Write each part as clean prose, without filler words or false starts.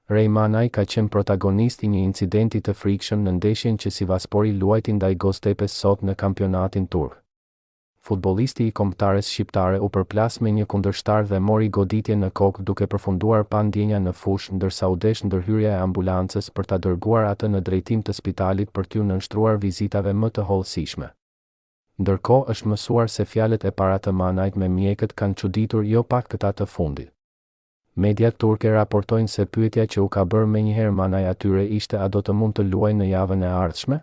Rej Manaj ka qenë protagonist i një incidenti të frikshëm në ndeshjen që Sivaspori luajti ndaj Göztepe's sot në kampionatin turk. Futbollisti i kombëtares shqiptare u përplas me një kundërshtar dhe mori goditje në kokë duke përfunduar pa ndjenja në fushë ndërsa u desh ndërhyrja e ambulancës për ta dërguar atë në drejtim të spitalit për t'u nënshtruar vizitave më të hollësishme. Ndërkohë është mësuar se fjalët e para të Manajt me mjekët kanë çuditur jo pak këta të fundit. Mediat turke raportojnë se pyetja që u ka bërë menjëherë Manaj atyre ishte a do të mund të luajë në javën e ardhshme?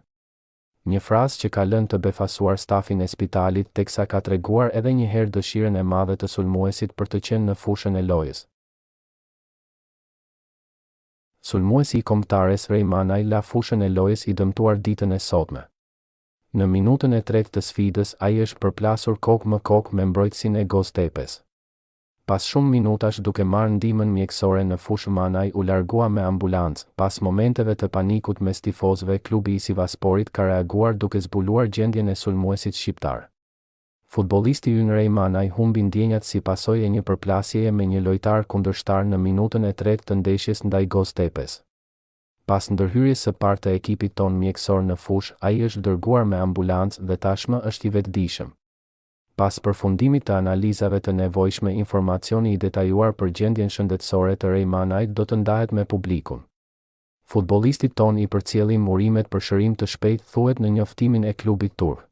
Një frazë që ka lënë të befasuar stafin e spitalit teksa ka treguar edhe një herë dëshirën e madhe të sulmuesit për të qenë në fushën e lojës. Sulmuesi i kombëtares Rej Manaj la fushën e lojës i dëmtuar ditën e sotme. Në minutën e tretë të sfidës, ai është përplasur kokë më kokë me mbrojtësin e Göztepes. Pas shumë minutash duke marrë ndihmën mjekësore në fushë Manaj u largua me ambulancë. Pas momenteve të panikut mes tifozëve, klubi i Sivasporit ka reaguar duke zbuluar gjendjen e sulmuesit shqiptar. Futbollisti ynë Rej Manaj humbi ndjenjat si pasojë e një përplasjeje me një lojtar kundërshtar në minutën e tretë të ndeshjes ndaj Göztepes. Pas ndërhyrjes së parë të ekipit ton mjekësor në fushë, ai është dërguar me ambulancë dhe tashmë është i vetëdijshëm. Pas përfundimit të analizave të nevojshme, informacioni i detajuar për gjendjen shëndetësore të Rej Manajt do të ndahet me publikun. Futbollistit ton i përcjellim urimet për shërim të shpejtë, thuhet në njoftimin e klubit turk.